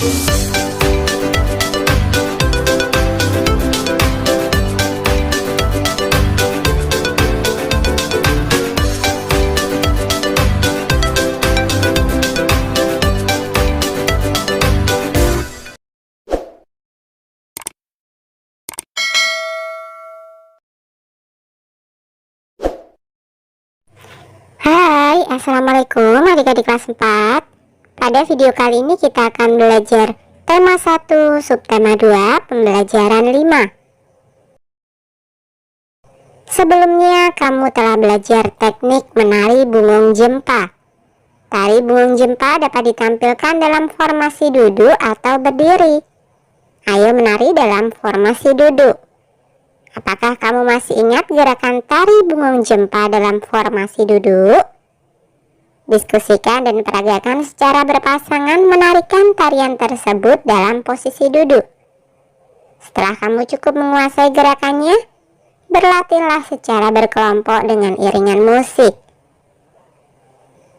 Hai, assalamualaikum adik-adik kelas 4. Pada video kali ini kita akan belajar tema 1, subtema 2, pembelajaran 5. Sebelumnya kamu telah belajar teknik menari bungung jempa. Tari bungung jempa dapat ditampilkan dalam formasi duduk atau berdiri. Ayo menari dalam formasi duduk. Apakah kamu masih ingat gerakan tari bungung jempa dalam formasi duduk? Diskusikan dan peragakan secara berpasangan menarikan tarian tersebut dalam posisi duduk. Setelah kamu cukup menguasai gerakannya, berlatihlah secara berkelompok dengan iringan musik.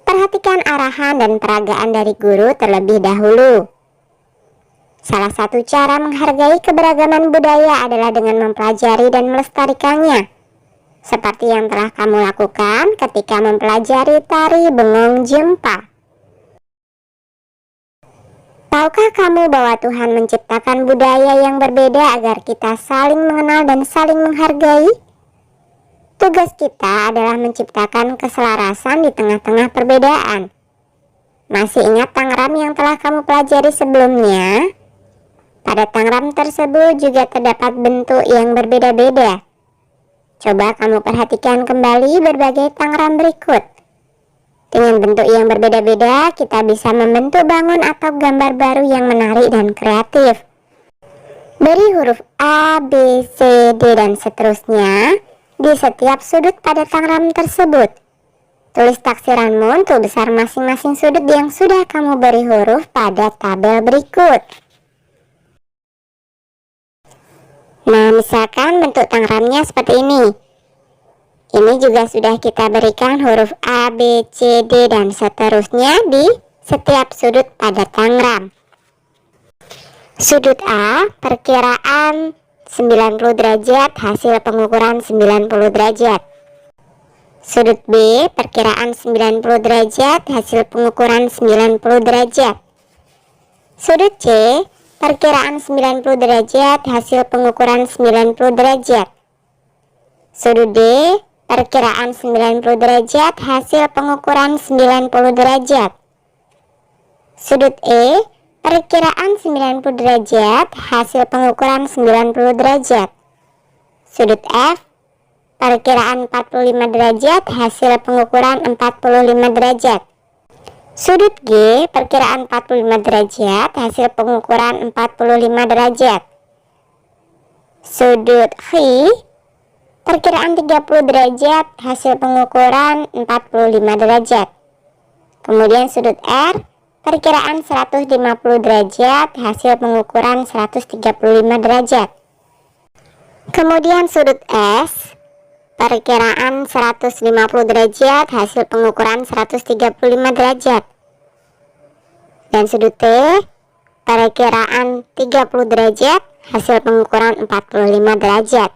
Perhatikan arahan dan peragaan dari guru terlebih dahulu. Salah satu cara menghargai keberagaman budaya adalah dengan mempelajari dan melestarikannya, seperti yang telah kamu lakukan ketika mempelajari tari bungung jempa. Tahukah kamu bahwa Tuhan menciptakan budaya yang berbeda agar kita saling mengenal dan saling menghargai? Tugas kita adalah menciptakan keselarasan di tengah-tengah perbedaan. Masih ingat tangram yang telah kamu pelajari sebelumnya? Pada tangram tersebut juga terdapat bentuk yang berbeda-beda. Coba kamu perhatikan kembali berbagai tangram berikut. Dengan bentuk yang berbeda-beda, kita bisa membentuk bangun atau gambar baru yang menarik dan kreatif. Beri huruf A, B, C, D, dan seterusnya di setiap sudut pada tangram tersebut. Tulis taksiranmu untuk besar masing-masing sudut yang sudah kamu beri huruf pada tabel berikut. Nah, misalkan bentuk tangramnya seperti ini. Ini juga sudah kita berikan huruf A, B, C, D, dan seterusnya di setiap sudut pada tangram. Sudut A, perkiraan 90 derajat, hasil pengukuran 90 derajat. Sudut B, perkiraan 90 derajat, hasil pengukuran 90 derajat. Sudut C, perkiraan 90 derajat, hasil pengukuran 90 derajat. Sudut D, perkiraan 90 derajat, hasil pengukuran 90 derajat. Sudut E, perkiraan 90 derajat, hasil pengukuran 90 derajat. Sudut F, perkiraan 45 derajat, hasil pengukuran 45 derajat. Sudut G, perkiraan 45 derajat, hasil pengukuran 45 derajat. Sudut H, perkiraan 30 derajat, hasil pengukuran 45 derajat. Kemudian sudut R, perkiraan 150 derajat, hasil pengukuran 135 derajat. Kemudian sudut S, perkiraan 150 derajat, hasil pengukuran 135 derajat. Dan sudut T, perkiraan 30 derajat, hasil pengukuran 45 derajat.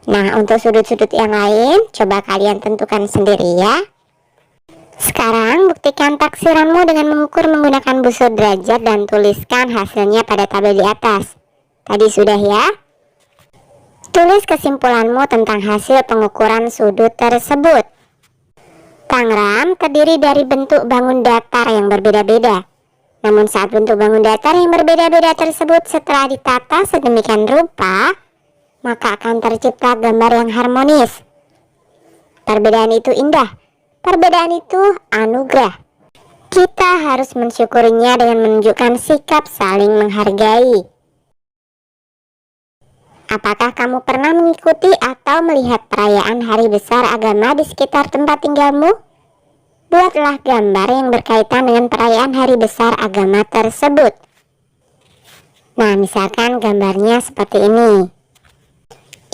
Nah, untuk sudut-sudut yang lain, coba kalian tentukan sendiri ya. Sekarang buktikan taksiranmu dengan mengukur menggunakan busur derajat dan tuliskan hasilnya pada tabel di atas. Tadi sudah ya? Tulis kesimpulanmu tentang hasil pengukuran sudut tersebut. Tangram terdiri dari bentuk bangun datar yang berbeda-beda. Namun saat bentuk bangun datar yang berbeda-beda tersebut setelah ditata sedemikian rupa, maka akan tercipta gambar yang harmonis. Perbedaan itu indah. Perbedaan itu anugerah. Kita harus mensyukurinya dengan menunjukkan sikap saling menghargai. Apakah kamu pernah mengikuti atau melihat perayaan hari besar agama di sekitar tempat tinggalmu? Buatlah gambar yang berkaitan dengan perayaan hari besar agama tersebut. Nah, misalkan gambarnya seperti ini.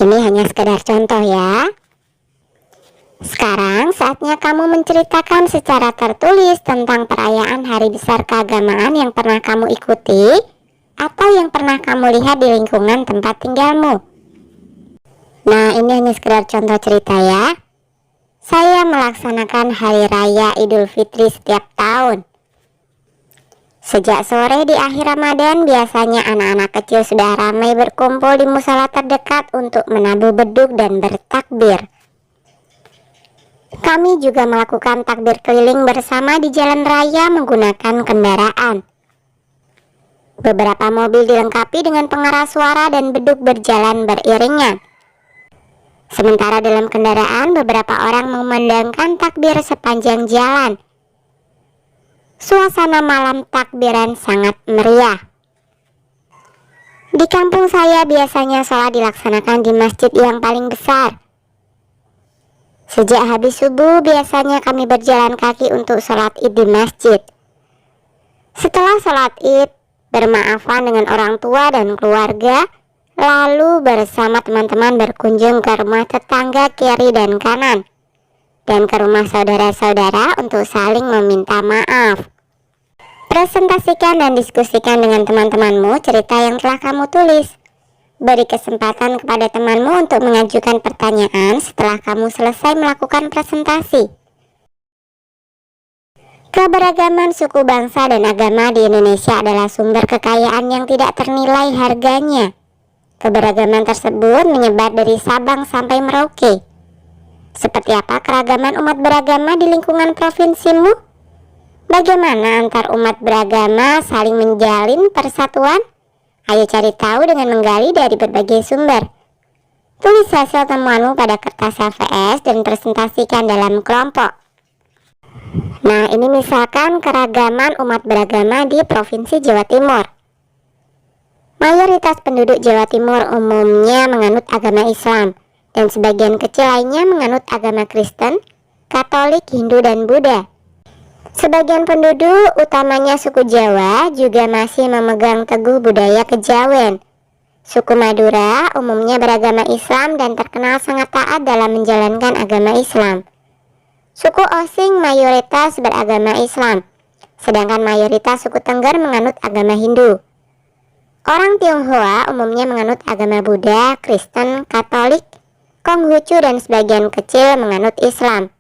Ini hanya sekedar contoh ya. Sekarang saatnya kamu menceritakan secara tertulis tentang perayaan hari besar keagamaan yang pernah kamu ikuti atau yang pernah kamu lihat di lingkungan tempat tinggalmu. Nah, ini hanya sekedar contoh cerita ya. Saya melaksanakan Hari Raya Idul Fitri setiap tahun. Sejak sore di akhir Ramadan, biasanya anak-anak kecil sudah ramai berkumpul di musala terdekat untuk menabuh beduk dan bertakbir. Kami juga melakukan takbir keliling bersama di jalan raya menggunakan kendaraan. Beberapa mobil dilengkapi dengan pengeras suara dan beduk berjalan beriringan. Sementara dalam kendaraan, beberapa orang memandangkan takbir sepanjang jalan. Suasana malam takbiran sangat meriah. Di kampung saya biasanya sholat dilaksanakan di masjid yang paling besar. Sejak habis subuh biasanya kami berjalan kaki untuk sholat id di masjid. Setelah sholat id, bermaafan dengan orang tua dan keluarga, lalu bersama teman-teman berkunjung ke rumah tetangga kiri dan kanan, dan ke rumah saudara-saudara untuk saling meminta maaf. Presentasikan dan diskusikan dengan teman-temanmu cerita yang telah kamu tulis. Beri kesempatan kepada temanmu untuk mengajukan pertanyaan setelah kamu selesai melakukan presentasi. Keberagaman suku bangsa dan agama di Indonesia adalah sumber kekayaan yang tidak ternilai harganya. Keberagaman tersebut menyebar dari Sabang sampai Merauke. Seperti apa keragaman umat beragama di lingkungan provinsimu? Bagaimana antar umat beragama saling menjalin persatuan? Ayo cari tahu dengan menggali dari berbagai sumber. Tulis hasil temuanmu pada kertas HVS dan presentasikan dalam kelompok. Nah, ini misalkan keragaman umat beragama di Provinsi Jawa Timur. Mayoritas penduduk Jawa Timur umumnya menganut agama Islam, dan sebagian kecil lainnya menganut agama Kristen, Katolik, Hindu, dan Buddha. Sebagian penduduk, utamanya suku Jawa, juga masih memegang teguh budaya kejawen. Suku Madura umumnya beragama Islam dan terkenal sangat taat dalam menjalankan agama Islam. Suku Osing mayoritas beragama Islam, sedangkan mayoritas suku Tengger menganut agama Hindu. Orang Tionghoa umumnya menganut agama Buddha, Kristen, Katolik, Konghucu, dan sebagian kecil menganut Islam.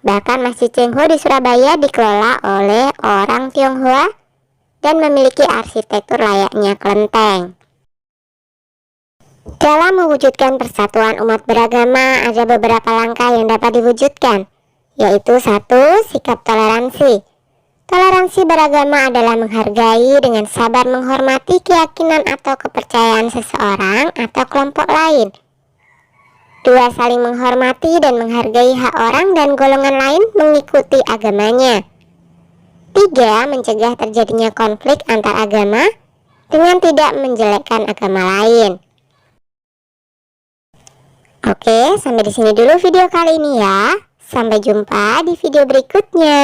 Bahkan Masjid Cengho di Surabaya dikelola oleh orang Tionghoa dan memiliki arsitektur layaknya kelenteng. Dalam mewujudkan persatuan umat beragama, ada beberapa langkah yang dapat diwujudkan, yaitu 1. Sikap toleransi. Toleransi beragama adalah menghargai dengan sabar menghormati keyakinan atau kepercayaan seseorang atau kelompok lain. 2. Saling menghormati dan menghargai hak orang dan golongan lain mengikuti agamanya. 3. Mencegah terjadinya konflik antar agama dengan tidak menjelekkan agama lain. Oke, sampai di sini dulu video kali ini ya. Sampai jumpa di video berikutnya.